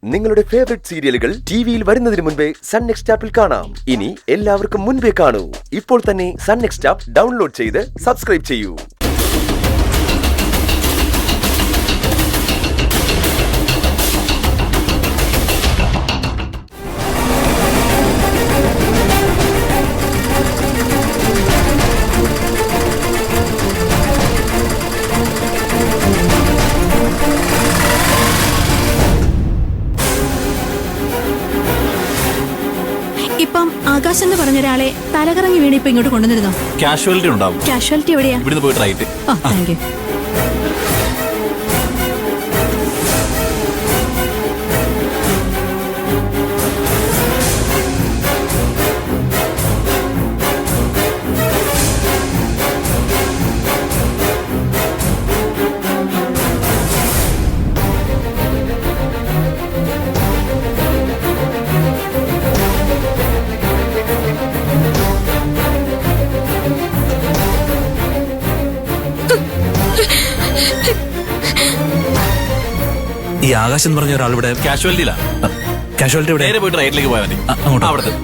നിങ്ങളുടെ ഫേവറേറ്റ് സീരിയലുകൾ ടിവിയിൽ വരുന്നതിന് മുൻപേ സൺ നെക്സ്റ്റ് ആപ്പിൽ കാണാം. ഇനി എല്ലാവർക്കും മുൻപേ കാണൂ. ഇപ്പോൾ തന്നെ സൺ നെക്സ്റ്റ് ആപ്പ് ഡൗൺലോഡ് ചെയ്ത് സബ്സ്ക്രൈബ് ചെയ്യൂ. ഇപ്പം ആകാശ് എന്ന് പറഞ്ഞ ഒരാളെ തലകറങ്ങി വീണ് ഇപ്പൊ ഇങ്ങോട്ട് കൊണ്ടുവന്നിരുന്നോ? കാഷ്വാലിറ്റി ഉണ്ടാവും. കാഷ്വാലിറ്റി എവിടെയാ? ഇവിടുന്ന് പോയിട്ട് റൈറ്റ്. Thank you. ഈ ആകാശ് എന്ന് പറഞ്ഞ ഒരാൾ ഇവിടെ കാഷ്വാലിറ്റിയിലാ. കാഷ്വാലിറ്റി ഇവിടെ നേരെ പോയിട്ട് റൈറ്റിലേക്ക് പോയാൽ മതി. അങ്ങോട്ട് അവിടുത്തെ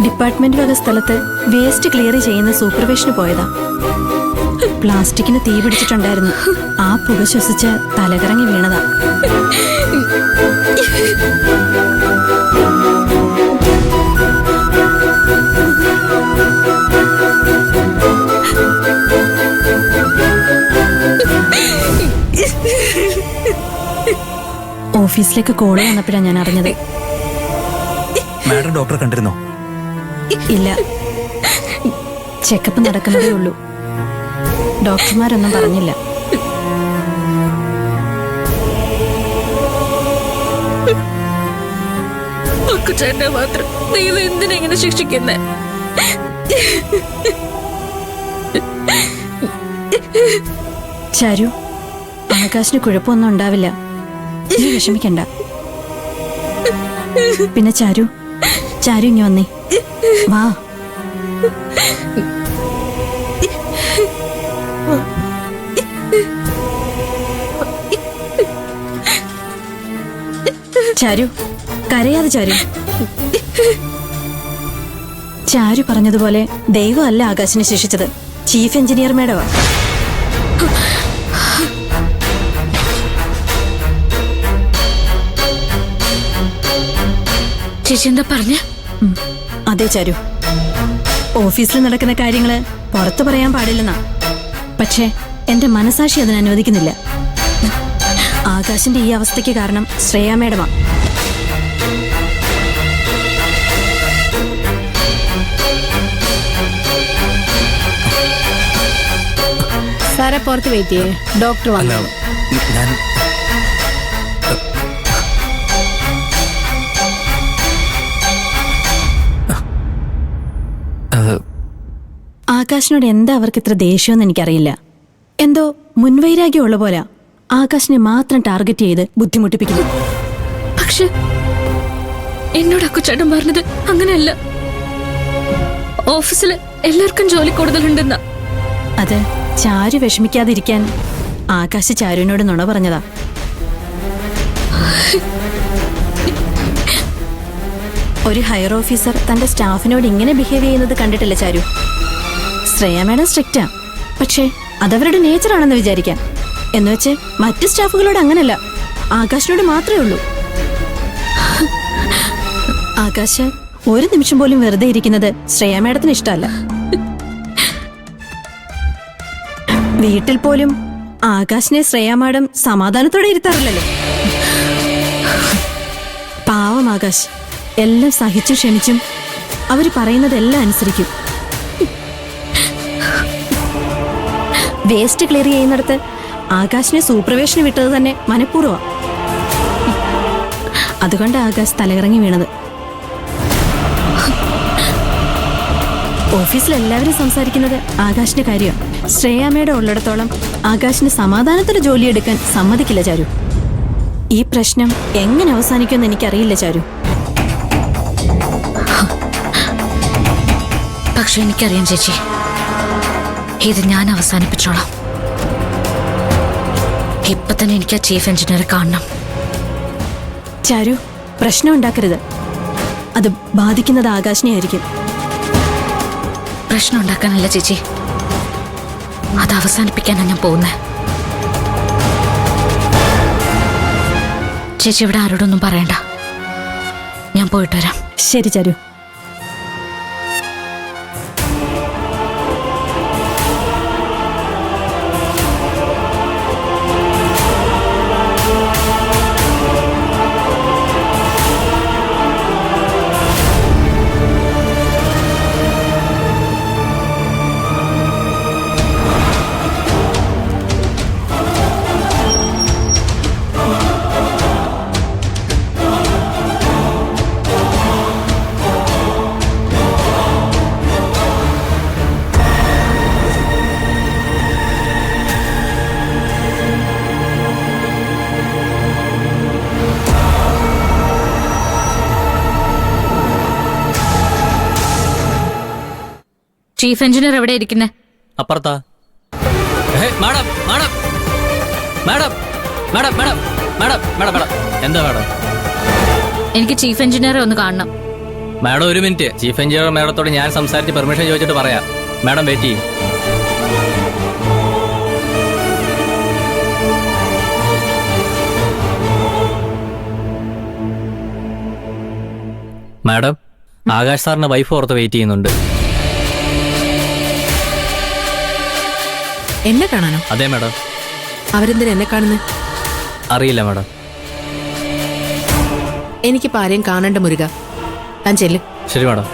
ഡിപ്പാർട്ട്മെന്റ് വക സ്ഥലത്ത് വേസ്റ്റ് ക്ലിയർ ചെയ്യുന്ന സൂപ്പർവിഷന് പോയതാ. പ്ലാസ്റ്റിക്കിന് തീ പിടിച്ചിട്ടുണ്ടായിരുന്നു. ആ പുക ശ്വസിച്ച് തലകറങ്ങി വീണതാ. ഓഫീസിലേക്ക് കോള് വന്നപ്പോഴാണ് ഞാൻ അറിഞ്ഞത്. മാഡം ഡോക്ടറെ കണ്ടിരുന്നോ? ഇല്ല, ചെക്കപ്പ് നടക്കുന്നതേ ഉള്ളൂ. ഡോക്ടർമാരൊന്നും പറഞ്ഞില്ല. ചേട്ടനെ മാത്രം ദൈവം എന്തിനെങ്ങനെ ശിക്ഷിക്കുന്നേ? ചാരു, ആകാശിന് കുഴപ്പമൊന്നും ഉണ്ടാവില്ല. നീ വിഷമിക്കണ്ട. പിന്നെ ചാരു ഇനി വന്നേ, വാ. ചാരു, കരയാതെ ചാരു. ചാരു പറഞ്ഞതുപോലെ ദൈവമല്ല ആകാശിനെ ശിക്ഷിച്ചത്, ചീഫ് എഞ്ചിനീയർ മേഡമാ. ചേച്ചി എന്താ പറഞ്ഞ? അതെ ചാരു, ഓഫീസിൽ നടക്കുന്ന കാര്യങ്ങള് പുറത്തു പറയാൻ പാടില്ലെന്നാ. പക്ഷേ എന്റെ മനസാക്ഷി അതിന് അനുവദിക്കുന്നില്ല. ആകാശിന്റെ ഈ അവസ്ഥയ്ക്ക് കാരണം ശ്രേയ മേഡമാ. സാറെ പുറത്ത് വെയിറ്റ് ചെയ്യേ, ഡോക്ടർ വന്നു. ആകാശിനോട് എന്താ അവർക്ക് ഇത്ര ദേഷ്യമെന്ന് എനിക്കറിയില്ല. എന്തോ മുൻവൈരാഗ്യമുള്ള പോലെ ആകാശിനെ മാത്രം ടാർഗറ്റ് ചെയ്ത് ബുദ്ധിമുട്ടിപ്പിക്കുന്നു. പക്ഷെ എന്നോട് അക്കുച്ചേട്ടൻ പറഞ്ഞത് അങ്ങനെയല്ല. ഓഫീസില് എല്ലാവർക്കും ജോലി കൂടുതലുണ്ടെന്നാ. അതെ, ചാരു വിഷമിക്കാതിരിക്കാൻ ആകാശ് ചാരുവിനോട് നുണ പറഞ്ഞതാ. ഒരു ഹയർ ഓഫീസർ തന്റെ സ്റ്റാഫിനോട് ഇങ്ങനെ ബിഹേവ് ചെയ്യുന്നത് കണ്ടിട്ടില്ല ചാരു. ശ്രേയ മേഡം സ്ട്രിക്റ്റാ, പക്ഷേ അതവരുടെ നേച്ചറാണെന്ന് വിചാരിക്കാം. എന്നുവെച്ച് മറ്റു സ്റ്റാഫുകളോട് അങ്ങനല്ല, ആകാശിനോട് മാത്രമേ ഉള്ളൂ. ആകാശ് ഒരു നിമിഷം പോലും വെറുതെ ഇരിക്കുന്നത് ശ്രേയ മേഡത്തിന് ഇഷ്ടമല്ല. വീട്ടിൽ പോലും ആകാശിനെ ശ്രേയ മാഡം സമാധാനത്തോടെ ഇരുത്താറില്ലല്ലോ. പാവം ആകാശ് എല്ലാം സഹിച്ചു ക്ഷമിച്ചും അവര് പറയുന്നതെല്ലാം അനുസരിക്കും. വേസ്റ്റ് ക്ലിയർ ചെയ്യുന്നിടത്ത് ആകാശിനെ സൂപ്പർവേഷന് വിട്ടത് തന്നെ മനഃപൂർവ്വം. അതുകൊണ്ട് ആകാശ് തലകറങ്ങി വീണത്. ഓഫീസിൽ എല്ലാവരും സംസാരിക്കുന്നത് ആകാശിന്റെ കാര്യമാണ്. ശ്രേയാമ്മയുടെ ഉള്ളിടത്തോളം ആകാശിന് സമാധാനത്തോടെ ജോലിയെടുക്കാൻ സമ്മതിക്കില്ല ചാരു. ഈ പ്രശ്നം എങ്ങനെ അവസാനിക്കുമെന്ന് എനിക്കറിയില്ല ചാരു. പക്ഷെ എനിക്കറിയാം ചേച്ചി, ഇത് ഞാൻ അവസാനിപ്പിച്ചോളാം. ഇപ്പൊ തന്നെ എനിക്ക് ആ ചീഫ് എഞ്ചിനീയറെ കാണണം. ചാരു, പ്രശ്നം ഉണ്ടാക്കരുത്. അത് ബാധിക്കുന്നത് ആകാശിനെ ആയിരിക്കും. പ്രശ്നം ഉണ്ടാക്കാനല്ല ചേച്ചി, അത് അവസാനിപ്പിക്കാനാണ് ഞാൻ പോകുന്നത്. ചേച്ചി ഇവിടെ ആരോടൊന്നും പറയണ്ട, ഞാൻ പോയിട്ട് വരാം. ശരി ചാരു. ചീഫ് എഞ്ചിനീയർ എവിടെ ഇരിക്കുന്നേ? അപ്പുറത്താ. Madam madam madam madam madam madam madam madam എന്താ മാഡം? എനിക്ക് ചീഫ് എഞ്ചിനീയറെ ഒന്ന് കാണണം. മാഡം ഒരു മിനിറ്റ്, ചീഫ് എഞ്ചിനീയർ മാഡത്തോട് ഞാൻ സംസാരിച്ച് പെർമിഷൻ ചോദിച്ചിട്ട് പറയാം. മാഡം വെയിറ്റ് ചെയ്യും. മാഡം, ആകാശ് സാറിന്റെ വൈഫ് ഓർത്ത് വെയിറ്റ് ചെയ്യുന്നുണ്ട്. എന്നെ കാണാനോ? അതെ മാഡം. അവരെന്തിനാ എന്നെ കാണുന്നത്? അറിയില്ല മാഡം. എനിക്കിപ്പോ ആരെയും കാണണ്ട മുരുക, താൻ ചെല്ല്. ശരി മാഡം.